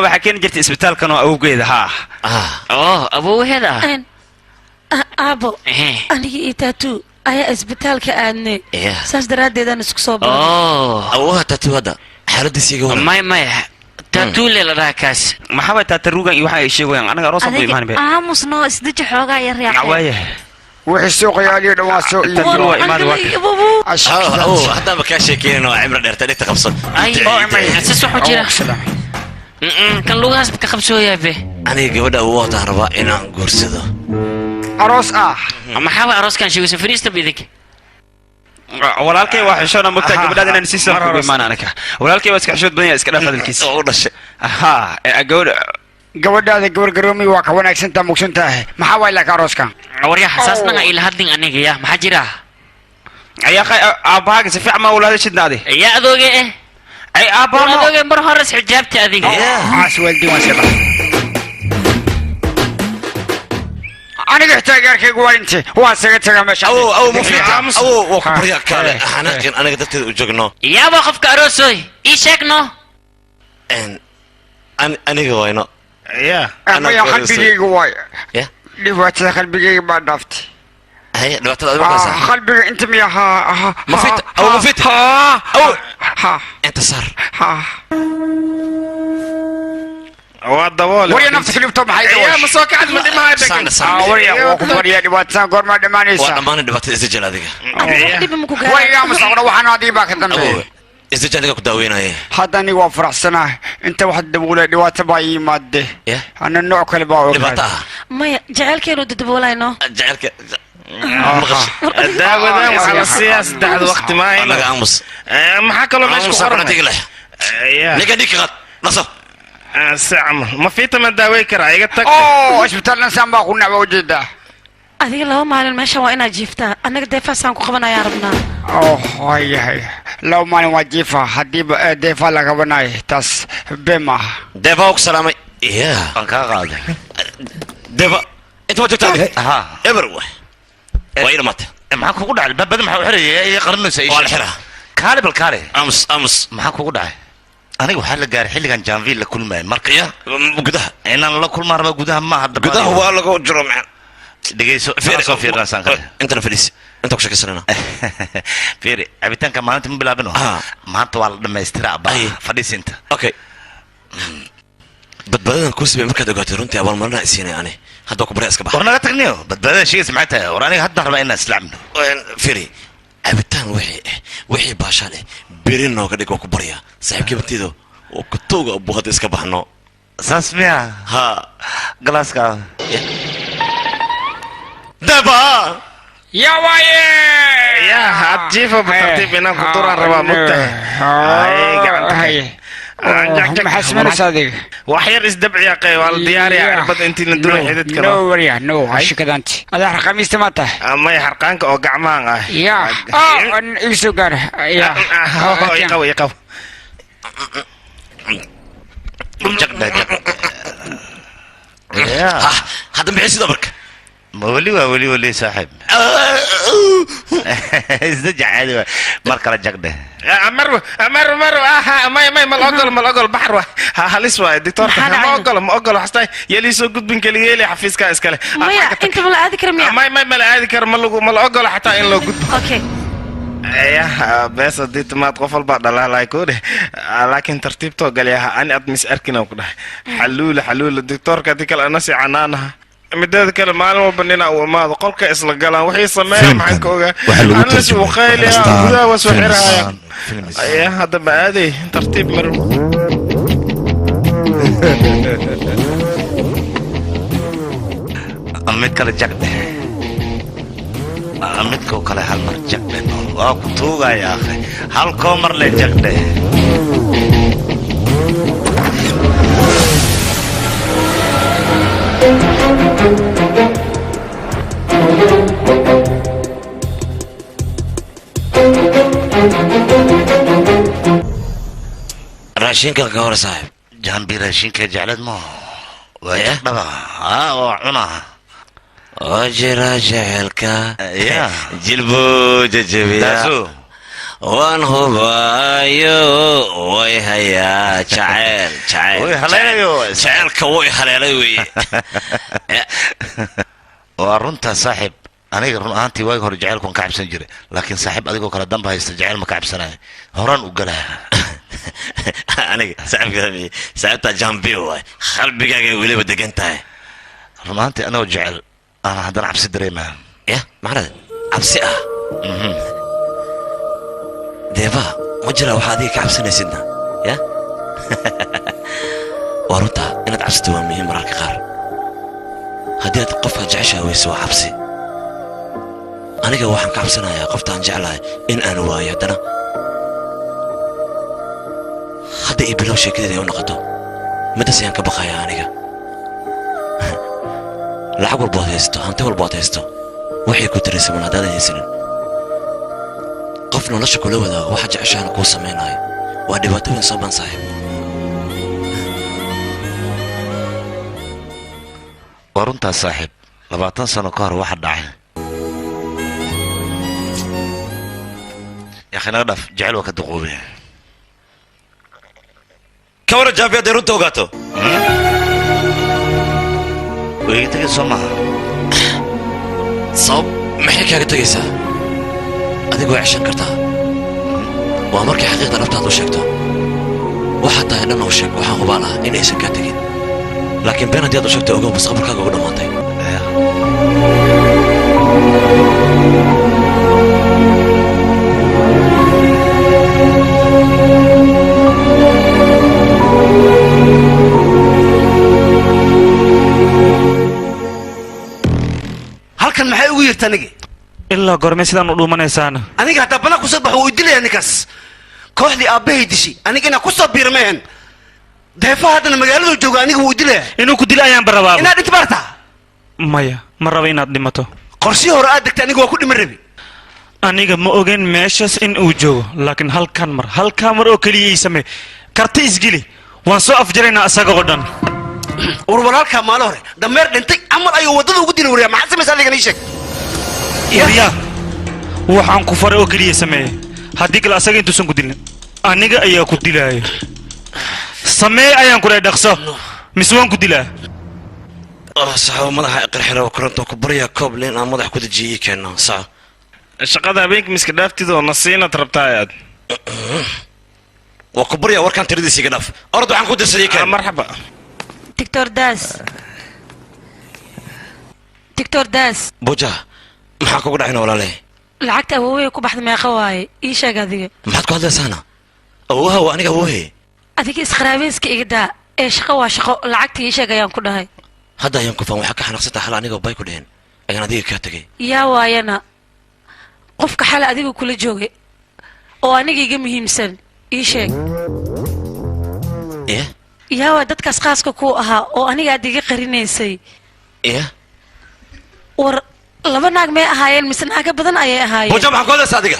waxa keen jirtay isbitaalkan oo awgeeda ha أبوه هذا abo aniga iyo taatu ayaa isbitaalka aadnay saas daraadeedaan isku soo baray أبوها تاتو هذا حالتي ما تاتو لا راكاس ما حبا تاتروغان iyo waxa ay sheegayaan anaga aroos buu imaan bay aamusno isdiji xoogaa yar yar waaye wixii suuq yaaliyo dhawaaso iyo imaan waa hadda ma ka sheekeen oo cimro dheerta dhigta qabsan ay asas wuxuu jira kan lugaas ka qabsooyaa be aniga gabadha uu wada raba inaan guursado aroos ma xawa aroos kan sheegay safariista bidik walaalkay waxa xishona mugta gabadha inaan si soo ku imaan anaka walaalkay waa iska xishood badan iska dhaaf hadalkiisa oo dhashay gabadhaada gabar garoomi waa ka wanaagsantaa mugsantahay maxaa waay laka arooskan warya xasaasnaga ila hadlin aniga ya maxaa jira ayaa aabaaga si fiican ma walaal shidnaade ya adooge ay aabaaga adooge mar hore xijaabta adiga aswaldi wasaba aniga taageerkaygu waa intii waa saga taga meesha أو مفيد أو وكبريا كله أنا قدرت أجوجنا يا أبو خفك أروسوي إيشكنو أنا جواينا أنا يا قلبي جواي دلوقتي قلبي ما ضفت هي دلوقتي قلبي أنت ميها مفيد أو مفيد أو أنت صار وريا نفسك اللي بتوم حيدوش يا مسوك عاد ما دمها يبك وريا وريا دلوقتي قرر ما دمانيسا وأنا دلوقتي إزدجال هذيك وريا مسوكنا وحنا دي باك الدم إزدجال هذيك كداوينا إيه هذا أنا وافرح سنة أنت واحد دبولة دلوقتي باي مادة أنا النوع كله باو ما جعلك يرد دبولة إنه جعلك داودا على السياسة ده وقت ما هي أنا قاموس ما حكى له مش كورة تقله لقى ديك غد نصف سعم ما في تم داوي كرا يقتك إيش بترنا سامبا كنا بوجده adiga laba maalin meesha waa inaad jiiftaa annaga deefaasaan ku qabanayaa rabnaa هاي لو ما نواجهها حديب دفع لقبناي تاس بما دفع وكسلامي يا أنك قاعد دفع أنت وجدت ها إبروه وين مات maxaa kugu dhacay babada maxaa u xirayay qarnaysa waa la xiraa kaale bal kaale ams maxaa kugu dhacay aniga waxaa la gaaray xilligan janvier la kulmay marka gudaha inaan la kulmaan raba gudaha ma hadda gudaha waa lagu jiro macna dhigayso soo fiirnaasan kale intana fadhiis inta ku shaqaysanayna fiiri cabitaanka maalinta ma bilaabino maanta waa la dhammaystiraa baa fadhiisinta okay badbaadadan ku sibay markaad ogaatay runtii abaalmarina isiinay ani hadda ku bari iska bax war naga tagniyo badbaadada shayga samaynta war aniga hadda raba inaan islaamno fiiri cabitaan wixii baasha leh beri nooga dhig waa ku barya saaxiibkii bantido oo ku tooga abu hadda iska baxno saas miya ha galaaska daba يا وايه يا هتجيفه بترتيب هنا كدوران ربا مقتة محسمنا صديق وحير ازدبع يا قي والديار يا عربت انت ندور حدد كده نو وريا نو هاش كده انت هذا رقم استماته اما يحرقانك او قعمان يا يسوقر يا يقوي يقوي يا هذا بحس دبرك ولي صاحب ازدج عادي مركه رجقده مر ما الاقل بحر هلس واي دكتور ما اقل حستاي يلي سو قد بن كليلي حفيزك اسكله انت ما لا اذكر ما لا اذكر ما الاقل حتى ان لو قد اوكي يا بس ديت ما تقفل بعد لا لا يكون لكن ترتيبته قال يا انا ادمس اركنا وكده حلول الدكتور كديك الناس عنانها مداد كلام معلومة بنينا وما قولك إسلا قالان وحي سمايا معك وغا أنا شو خيلي وذا وسوحرها يا هذا بعادي ترتيب مرو أميت كلا جاكده أميت كو كلا هالمر جاكده وكتوغا يا أخي هالكومر لي جاكده راشين كالكورة صاحب جنبي راشين كجعلت ما ويا بابا وعنا وجرى جعلك يا جلبو ججبيا waan hubaayo way hayaa jacayl way haleelayo jacaylka way haleelay weye waa runtaa saaxiib aniga run ahaantii waagi hore jacaylkuan ka cabsan jiray laakiin saaxiib adigoo kale damba haysta jacayl ma ka cabsanaya horaan u galaa aniga saaxiibtaa jambiyo waay qalbigaaga weliba degan tahay run ahaantii anagoo jecel aan haddana cabsi dareemaa ya macnada cabsi ah deeba ma jiraa waxaa adiga ka cabsanaysidna ya waa runtaa inaad cabsito waa muhiim mararka qaar haddii aad qofkaad jeceshaa weyso waa cabsi aniga waxaan ka cabsanayaa qoftaan jeclahay in aan waayo haddana hadda ii bilow sheekadeeda ay u noqoto middaas ayaan ka baqayaa aniga lacag walbood haysto hanti walbood haysto waxay ku tirisaman haddaadan haysanin qof nolosha kula wadaago waxa jeceshaana kuu samaynayo waa dhibaato weyn soo ban saaxiib waa runtaa saaxiib 20 sano ka hor waxa dhacay يا أخي نغدف جعلوا كدقوبي كورا جابي هذا رنتو قاتو ويتجي سماها صوب محيك يا تجيسا هذا قوي عشان كرتها وأمرك حقيقة نفتح له شكته وحتى إنه شك وحن غبالها إن إيش كاتجين لكن بين هذه شكته أقوم بس قبل كاقو قدام مانتي halkan maxay ugu yirtaa aniga ilaa goormee sidaan u dhuumanaysaana aniga hadda bana ku soo baxo uu dilaya ninkaas kooxdii aabbahay dishi aniga inaan ku soo biirmeen deefaha haddana magaaladu jooga aniga wuu dilaya inuu ku dilo ayaan barabaa inaad dhinto barta maya ma raba inaad dhimato qorshii hore aad degtay aniga waa ku dhiman rabi aniga ma ogeyn meeshaas in uu joogo laakiin halkaa mar oo keliya ii samee karti isgili waan soo afjaraynaa isaga oo dhan warwar halkaa maalo hore dameer dhintay camal ayuu waddada ugu dila wariyaa maxaa samaysaa adigan ii sheeg yaryaa waxaan ku faray oo keliya sameeye haddii kale asaga intuusan ku dilin aniga ayaa ku dilaayo samee ayaan ku dhahay dhaqso mise waan ku dilaa saxaabo madaxa iqirxira koronto ku baryaa koob liin aan madax ku dejiyey keeno sax shaqada habeenka miska dhaaftida oo nasiinad rabtaa aad waa ku baryaa warkaan tiradiisa iga dhaaf orod waxaan ku dirsaday keen marxaba دكتور داس بوجا maxaa kugu dhacayna walaalay lacagta awowey ku baxda meeqa waaye ii sheeg adiga maxaad ku hadlaysaana awowaha waa aniga awowey adiga isqaraabeyska iga daa ee shaqo waa shaqo lacagta ii sheeg ayaan ku dhahay hadda ayaan ku faan waxaa ka xanaaqsantaa xal anigoo bay ku dheheen ayaan adiga kaa tegay yaa waayana qofka xala adiga kula joogay oo aniga iga muhiimsan ii sheeg yaa waa dadkaas khaaska ku ahaa oo aniga aad iga qarinaysay war laba naag may ahaayeen mise naaga badan ayay ahaayeen booja maxaa ku hadlaysa adiga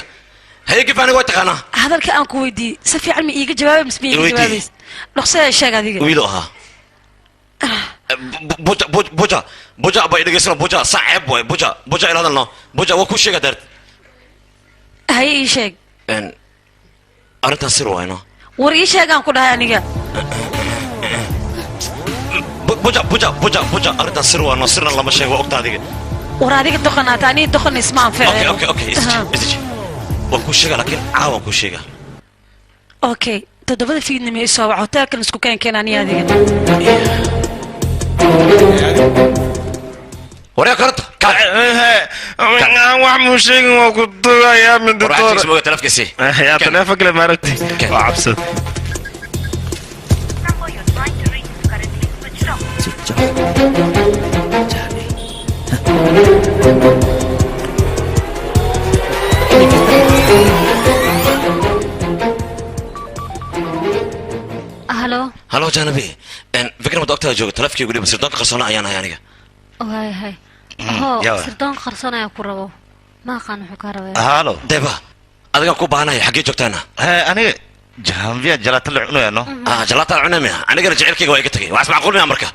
haye gifaaniga way taqaanaa hadalka aan ku weydiiyey si fiican ma iiga jawaabay mise ma iiga jawaabays dhaqsada sheeg adiga wiilo ahaa booja bay dhegaysano booja saaceeb waay booja ila hadalno booja waa ku sheega daart haye ii sheeg arrintaas sir waayno war ii sheeg aan ku dhahay aniga بوجا أريد سر ونصرنا لما شيء وقت هذه وراديك دخنا تاني دخن اسمع فعلا أوكي إزج وكل شيء لكن عاون كل شيء أوكي تدبر في إني مسوي عتاك نسكو كان أنا هذه وريا كرت وعمو شيء وكنت يا من دكتور اسمه تلف كسي يا تلفك لما رتي وعبسط هلو جانبي فكرة دكتور جوج تلفكي يقولي بس دكتور خرصانة أيانا يعني هاي هو سردون خرصانة يا كربو ما كان حكارة هالو ديبا أديك كوب أنا حقي جوكتانا أنا جهامبيا جلات العنو يا نو جلات العنو أنا قرر جعلك وايقتك واسمع قول من أمريكا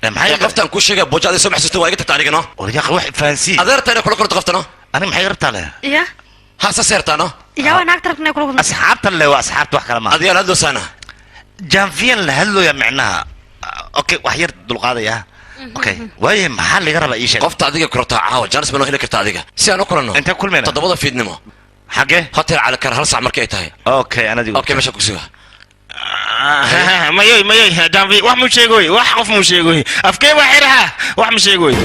maxay qaftan ku sheegay boojada soo baxsatay waa iga tagtaa anigana war yaa wax fancy adeertayna kula qorto qaftana ani maxay rabtaa le ya هاسا سيرتانو يا وانا اكتر من كل أصحابت اللي هو أصحابت واحد كلام أديال هدو سنة جانفيان لهلو يا معناها أوكي وحير دلقاضي يا أوكي وين محل يقرب أي شيء قفت عديك كرتا عاو جانس منو هيك كرتا عديك سيانو كلنا أنت كل منا تضبط في دنمو حاجة هاتير على كر هل ساعة مركي تاي أوكي أنا دي أوكي ماشي كوسيها ما يوي جانفي واحد مش يقوي واحد قف مش يقوي أفكي وحيرها واحد مش يقوي